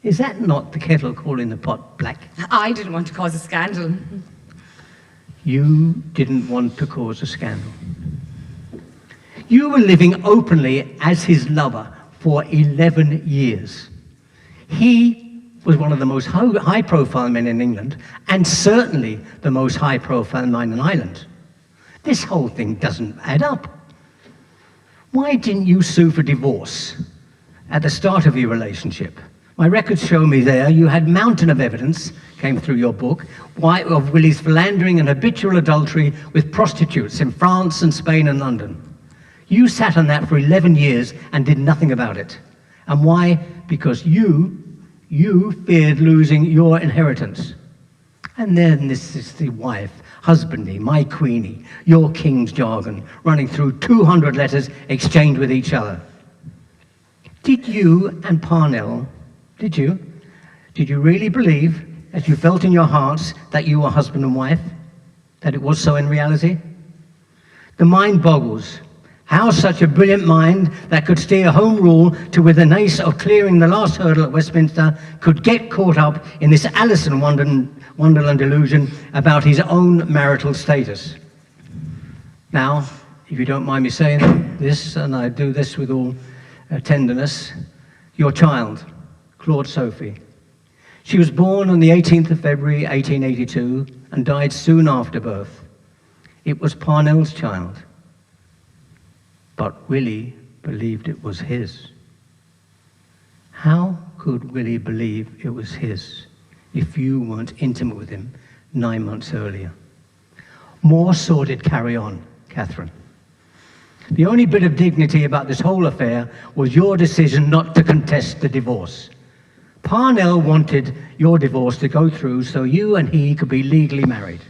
Is that not the kettle calling the pot black? I didn't want to cause a scandal. You didn't want to cause a scandal. You were living openly as his lover for 11 years. He was one of the most high-profile men in England, and certainly the most high-profile man in Ireland. This whole thing doesn't add up. Why didn't you sue for divorce at the start of your relationship? My records show me there you had a mountain of evidence, came through your book, of Willie's philandering and habitual adultery with prostitutes in France and Spain and London. You sat on that for 11 years and did nothing about it. And why? Because you feared losing your inheritance. And then this is the wife, husbandy, my queenie, your king's jargon, running through 200 letters exchanged with each other. Did you and Parnell, did you really believe, as you felt in your hearts, that you were husband and wife? That it was so in reality? The mind boggles. How such a brilliant mind that could steer Home Rule to within an ace of clearing the last hurdle at Westminster could get caught up in this Alice in Wonderland delusion about his own marital status. Now, if you don't mind me saying this, and I do this with all tenderness, your child, Claude Sophie. She was born on the 18th of February, 1882, and died soon after birth. It was Parnell's child. But Willie believed it was his. How could Willie believe it was his if you weren't intimate with him 9 months earlier? More sordid carry on, Catherine. The only bit of dignity about this whole affair was your decision not to contest the divorce. Parnell wanted your divorce to go through so you and he could be legally married.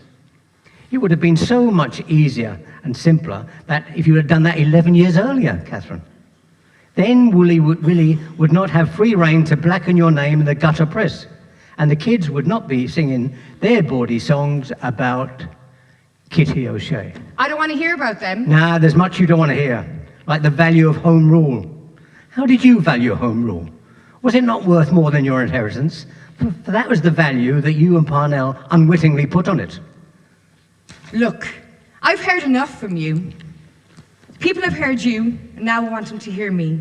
It would have been so much easier and simpler that if you had done that 11 years earlier, Catherine. Then Willie would not have free rein to blacken your name in the gutter press, and the kids would not be singing their bawdy songs about Kitty O'Shea. I don't want to hear about them. Nah, there's much you don't want to hear, like the value of Home Rule. How did you value Home Rule? Was it not worth more than your inheritance? For that was the value that you and Parnell unwittingly put on it. Look, I've heard enough from you. People have heard you, and now want them to hear me.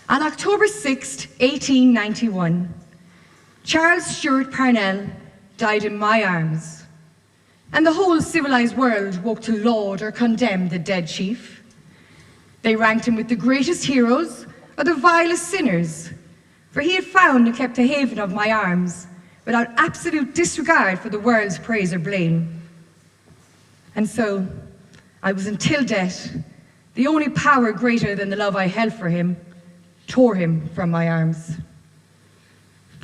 On October 6th, 1891, Charles Stuart Parnell died in my arms, and the whole civilized world woke to laud or condemn the dead chief. They ranked him with the greatest heroes or the vilest sinners, for he had found and kept a haven of my arms without absolute disregard for the world's praise or blame. And so, I was until death, the only power greater than the love I held for him, tore him from my arms.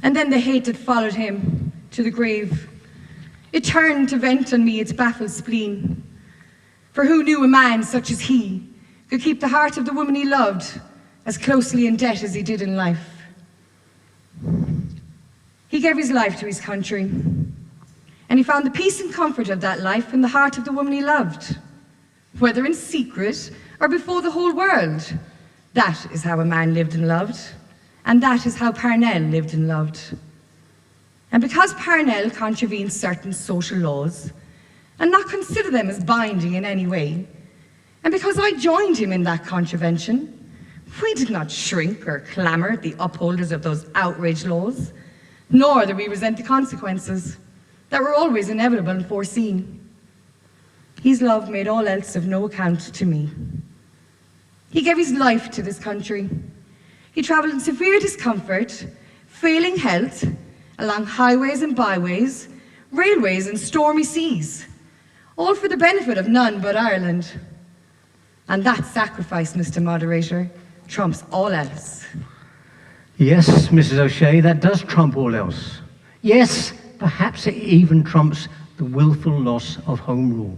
And then the hate that followed him to the grave, it turned to vent on me its baffled spleen. For who knew a man such as he could keep the heart of the woman he loved as closely in debt as he did in life? He gave his life to his country, and he found the peace and comfort of that life in the heart of the woman he loved, whether in secret or before the whole world. That is how a man lived and loved, and that is how Parnell lived and loved. And because Parnell contravened certain social laws, and not consider them as binding in any way, and because I joined him in that contravention, we did not shrink or clamour at the upholders of those outraged laws, nor did we resent the consequences that were always inevitable and foreseen. His love made all else of no account to me. He gave his life to this country. He travelled in severe discomfort, failing health, along highways and byways, railways and stormy seas, all for the benefit of none but Ireland. And that sacrifice, Mr. Moderator, trumps all else. Yes, Mrs. O'Shea, that does trump all else. Yes, perhaps it even trumps the willful loss of Home Rule.